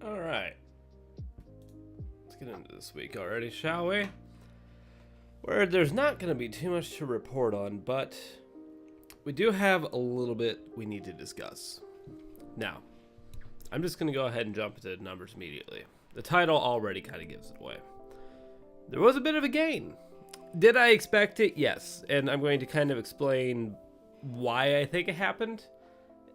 All right. Let's get into this week already, shall we? Where there's not going to be too much to report on, but we do have a little bit we need to discuss. Now, I'm just going to go ahead and jump into numbers immediately. The title already kind of gives it away. There was a bit of a gain. Did I expect it? Yes. And I'm going to kind of explain why I think it happened.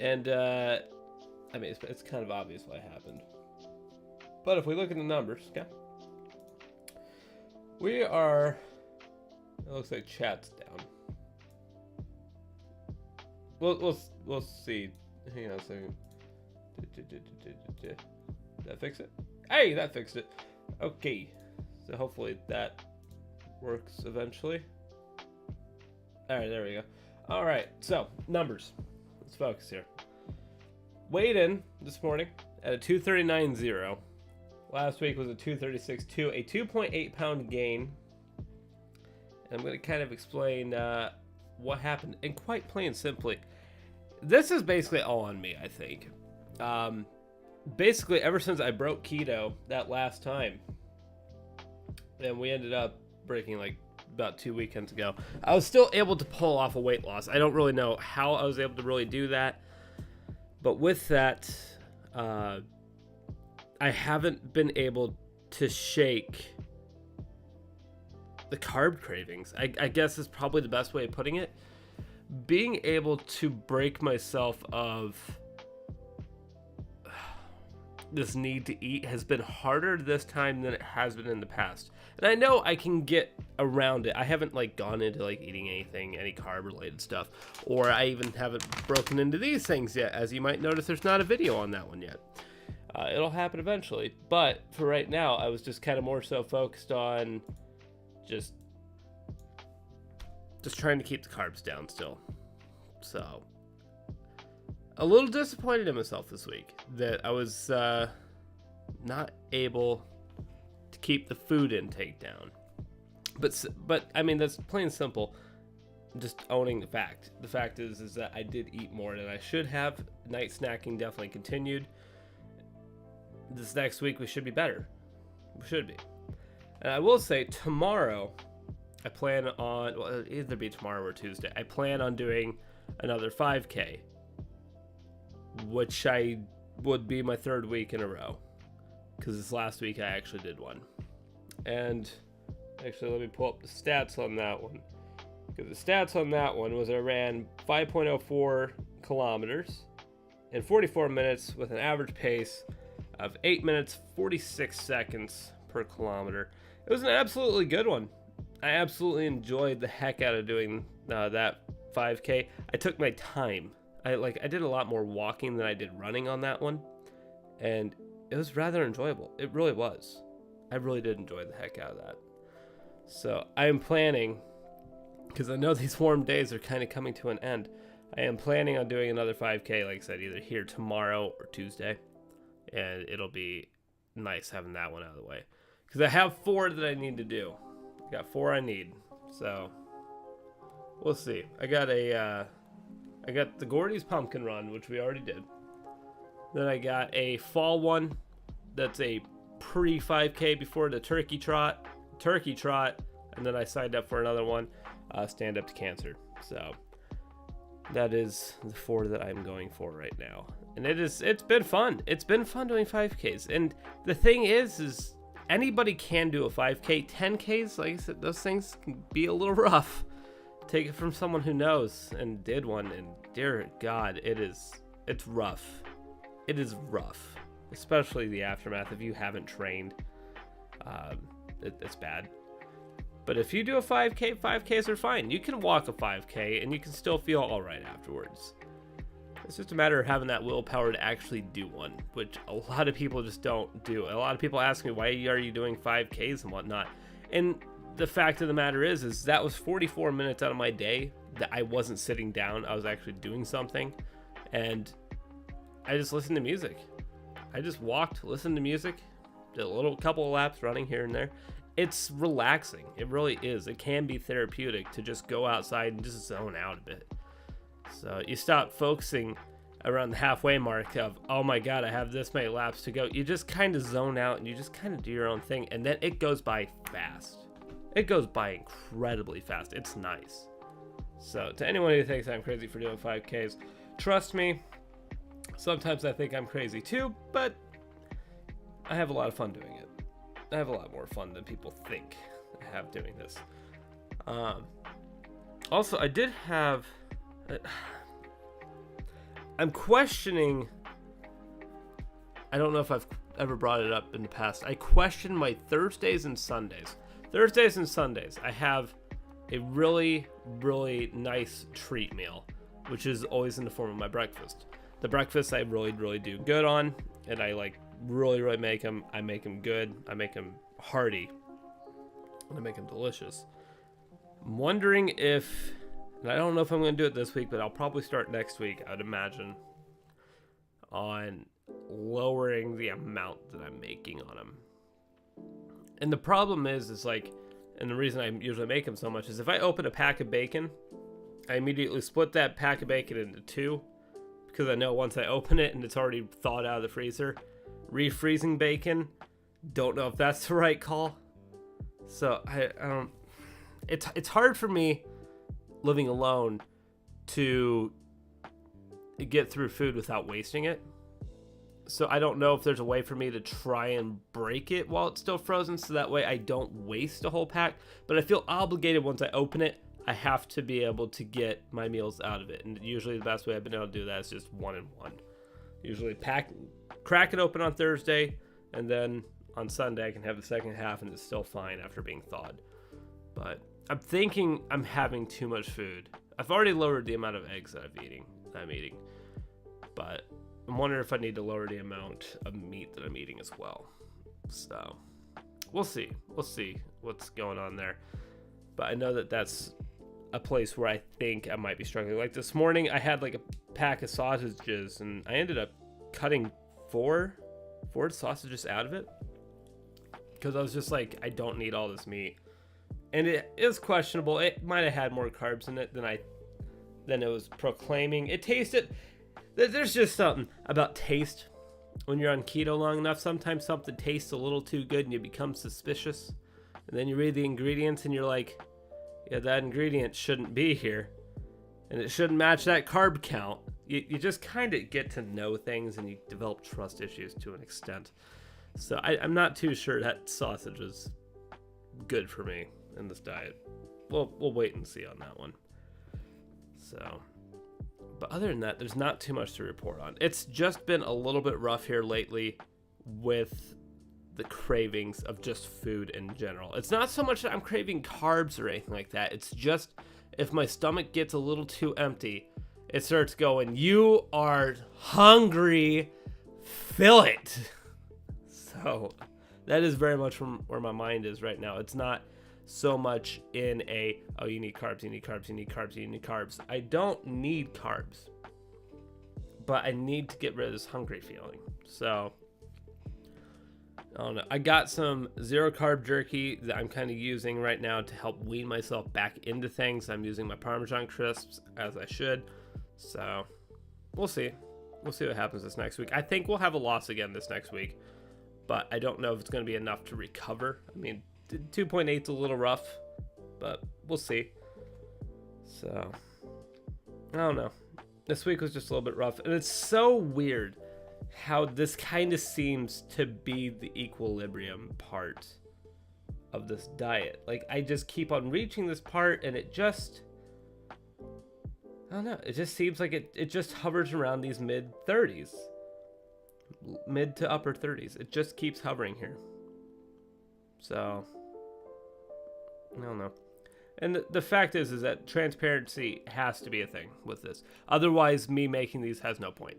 And, I mean, it's kind of obvious why it happened. But if we look at the numbers, okay, we are, it looks like chat's down. We'll see. Hang on a second. Did that fix it? Hey, that fixed it. Okay. So hopefully that works eventually. Alright, there we go. Alright, so, numbers. Let's focus here. Weighed in this morning at a 239.0. Last week was a 236.2, a 2.8 pound gain. And I'm going to kind of explain what happened. And quite plain and simply, this is basically all on me, I think. Basically, ever since I broke keto that last time, and we ended up breaking like about 2 weekends ago, I was still able to pull off a weight loss. I don't really know how I was able to really do that. But with that, I haven't been able to shake the carb cravings. I guess is probably the best way of putting it. Being able to break myself of this need to eat has been harder this time than it has been in the past. And I know I can get around it. I haven't like gone into like eating any carb related stuff, or I even haven't broken into these things yet. As you might notice, there's not a video on that one yet. It'll happen eventually, but for right now, I was just kind of more so focused on just trying to keep the carbs down still. So a little disappointed in myself this week that I was not able to keep the food intake down. But I mean, that's plain and simple. Just owning the fact. The fact is that I did eat more than I should have. Night snacking definitely continued. This next week we should be better. We should be. And I will say tomorrow, I plan on, well, it'll either be tomorrow or Tuesday. I plan on doing another 5K, which I would be my third week in a row, because this last week I actually did one. And actually, let me pull up the stats on that one, because the stats on that one was I ran 5.04 kilometers in 44 minutes with an average pace of 8 minutes 46 seconds per kilometer. It was an absolutely good one. I absolutely enjoyed the heck out of doing that 5K. I took my time. I did a lot more walking than I did running on that one, and it was rather enjoyable. It really was. I really did enjoy the heck out of that. So I am planning, because I know these warm days are kind of coming to an end, I am planning on doing another 5K, like I said, either here tomorrow or Tuesday, and it'll be nice having that one out of the way, because I have 4 that I need to do. I got 4 I need, so we'll see. I got the Gordy's Pumpkin Run, which we already did. Then I got a fall one that's a pre-5K before the turkey trot, and then I signed up for another one, Stand Up to Cancer. So that is the 4 that I'm going for right now. And it's been fun. It's been fun doing 5Ks. And the thing is anybody can do a 5K. 10Ks, like I said, those things can be a little rough. Take it from someone who knows and did one, and dear God, it's rough. It is rough, especially the aftermath. If you haven't trained, it's bad. But if you do a 5K, 5Ks are fine. You can walk a 5K and you can still feel all right afterwards. It's just a matter of having that willpower to actually do one, which a lot of people just don't do. A lot of people ask me, why are you doing 5Ks and whatnot? And the fact of the matter is that was 44 minutes out of my day that I wasn't sitting down. I was actually doing something, and I just listened to music. I just walked, listened to music, did a couple of laps running here and there. It's relaxing. It really is. It can be therapeutic to just go outside and just zone out a bit. So you stop focusing. around the halfway mark of, oh my God, I have this many laps to go. You just kind of zone out and you just kind of do your own thing. And then it goes by fast. It goes by incredibly fast. It's nice. So to anyone who thinks I'm crazy for doing 5Ks, trust me, sometimes I think I'm crazy too, but I have a lot of fun doing it. I have a lot more fun than people think I have doing this. Also, I did have... I'm questioning... I don't know if I've ever brought it up in the past. I question my Thursdays and Sundays. Thursdays and Sundays, I have a really, really nice treat meal, which is always in the form of my breakfast. The breakfast I really, really do good on, and I like really, really make them. I make them good. I make them hearty. And I make them delicious. I'm wondering if, and I don't know if I'm going to do it this week, but I'll probably start next week, I would imagine, on lowering the amount that I'm making on them. And the problem is like, and the reason I usually make them so much is if I open a pack of bacon, I immediately split that pack of bacon into two, because I know once I open it and it's already thawed out of the freezer, refreezing bacon, don't know if that's the right call. So I don't, it's hard for me living alone to get through food without wasting it. So I don't know if there's a way for me to try and break it while it's still frozen, so that way I don't waste a whole pack. But I feel obligated once I open it, I have to be able to get my meals out of it. And usually the best way I've been able to do that is just 1 and 1. Usually crack it open on Thursday, and then on Sunday I can have the second half and it's still fine after being thawed. But I'm thinking I'm having too much food. I've already lowered the amount of eggs that I'm eating. But I'm wondering if I need to lower the amount of meat that I'm eating as well. So we'll see. We'll see what's going on there. But I know that that's a place where I think I might be struggling. Like this morning, I had like a pack of sausages, and I ended up cutting four sausages out of it because I was just like, I don't need all this meat. And it is questionable. It might have had more carbs in it than it was proclaiming. It tasted... There's just something about taste. When you're on keto long enough, sometimes something tastes a little too good and you become suspicious. And then you read the ingredients and you're like, yeah, that ingredient shouldn't be here. And it shouldn't match that carb count. You just kind of get to know things and you develop trust issues to an extent. So I'm not too sure that sausage is good for me in this diet. We'll wait and see on that one. So... But other than that, there's not too much to report on. It's just been a little bit rough here lately with the cravings of just food in general. It's not so much that I'm craving carbs or anything like that. It's just if my stomach gets a little too empty, it starts going, you are hungry, fill it. So that is very much from where my mind is right now. It's not so much in a, oh, you need carbs, you need carbs, you need carbs, you need carbs. I don't need carbs, but I need to get rid of this hungry feeling. So I don't know. I got some zero carb jerky that I'm kind of using right now to help wean myself back into things. I'm using my Parmesan crisps as I should. So we'll see. We'll see what happens this next week. I think we'll have a loss again this next week, but I don't know if it's going to be enough to recover. I mean, 2.8 is a little rough, but we'll see. So, I don't know. This week was just a little bit rough. And it's so weird how this kind of seems to be the equilibrium part of this diet. Like, I just keep on reaching this part, and it just... I don't know. It just seems like it just hovers around these mid-30s. Mid to upper 30s. It just keeps hovering here. So... I don't know. And the fact is that transparency has to be a thing with this. Otherwise, me making these has no point.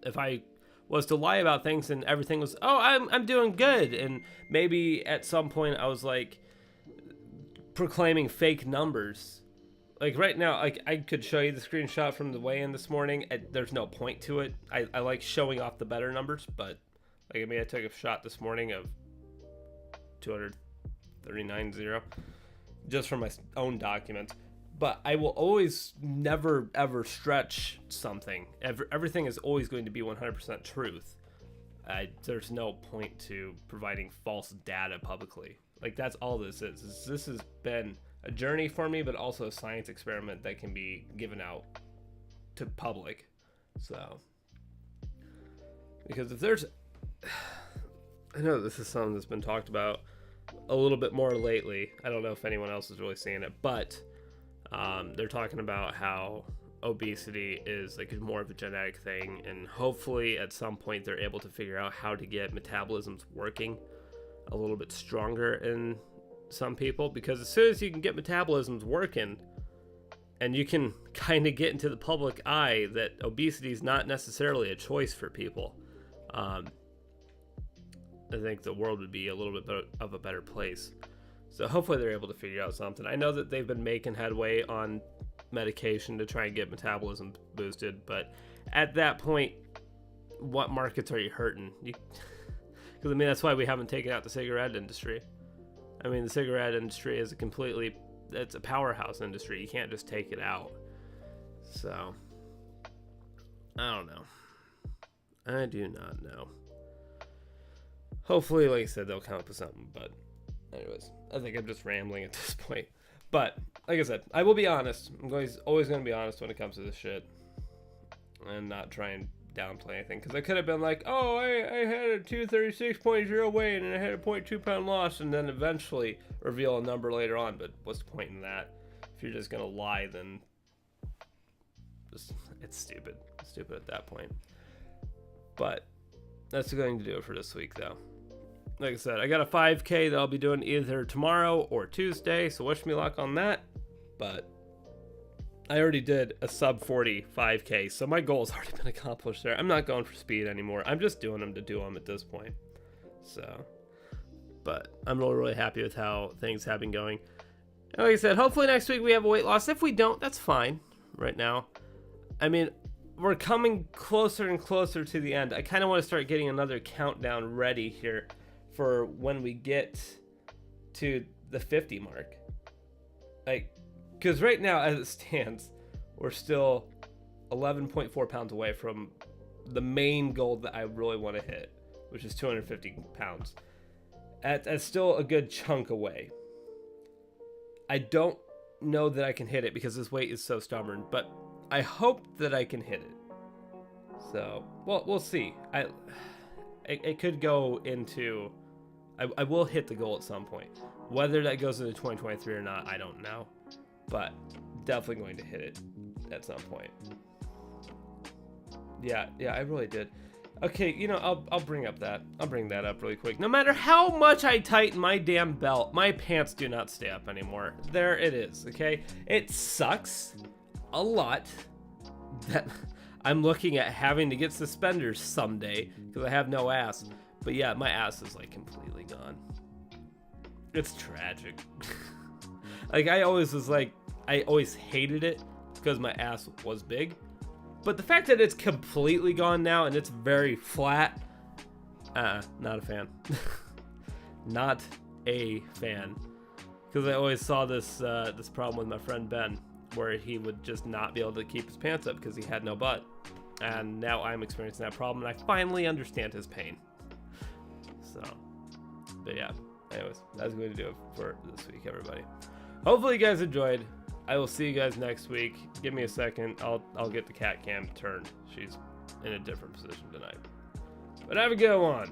If I was to lie about things and everything was, oh, I'm doing good, and maybe at some point I was like proclaiming fake numbers. Like right now, like I could show you the screenshot from the weigh-in this morning. There's no point to it. I like showing off the better numbers, but like I mean, I took a shot this morning of 239.0 just from my own documents. but I will always never ever stretch something. Everything is always going to be 100% truth. There's no point to providing false data publicly. Like, that's all this is. This has been a journey for me, but also a science experiment that can be given out to public. So, because if there's, I know this is something that's been talked about a little bit more lately. I don't know if anyone else is really seeing it, but they're talking about how obesity is like more of a genetic thing, and hopefully at some point they're able to figure out how to get metabolisms working a little bit stronger in some people, because as soon as you can get metabolisms working and you can kind of get into the public eye that obesity is not necessarily a choice for people, I think the world would be a little bit of a better place. So hopefully they're able to figure out something. I know that they've been making headway on medication to try and get metabolism boosted, but at that point, what markets are you hurting? Because I mean, that's why we haven't taken out the cigarette industry. I mean, the cigarette industry is it's a powerhouse industry. You can't just take it out. So, I don't know. I do not know. Hopefully, like I said, they'll come up with something, but anyways, I think I'm just rambling at this point. But, like I said, I will be honest. I'm always going to be honest when it comes to this shit. And not try and downplay anything. Because I could have been like, oh, I had a 236.0 weight and I had a 0.2 pound loss. And then eventually reveal a number later on. But what's the point in that? If you're just going to lie, then it's stupid. It's stupid at that point. But that's going to do it for this week, though. Like I said, I got a 5K that I'll be doing either tomorrow or Tuesday, so wish me luck on that. But I already did a sub 40 5K, so my goal's already been accomplished there. I'm not going for speed anymore. I'm just doing them to do them at this point. So, but I'm really, really happy with how things have been going. And like I said, hopefully next week we have a weight loss. If we don't, that's fine right now. I mean, we're coming closer and closer to the end. I kind of want to start getting another countdown ready here for when we get to the 50 mark. Like, because right now as it stands, we're still 11.4 pounds away from the main goal that I really want to hit, which is 250 pounds. That's still a good chunk away. I don't know that I can hit it because this weight is so stubborn, but I hope that I can hit it. So, well, we'll see. It could go into, I will hit the goal at some point. Whether that goes into 2023 or not, I don't know. But definitely going to hit it at some point. Yeah, I really did. Okay, you know, I'll bring up that. I'll bring that up really quick. No matter how much I tighten my damn belt, my pants do not stay up anymore. There it is, okay? It sucks a lot that I'm looking at having to get suspenders someday because I have no ass. But yeah, my ass is like completely gone. It's tragic. Like, I always hated it because my ass was big. But the fact that it's completely gone now and it's very flat, not a fan. Not a fan. Because I always saw this problem with my friend Ben, where he would just not be able to keep his pants up because he had no butt. And now I'm experiencing that problem, and I finally understand his pain. So, but yeah. Anyways, that's going to do it for this week, everybody. Hopefully you guys enjoyed. I will see you guys next week. Give me a second. I'll get the cat cam turned. She's in a different position tonight. But have a good one.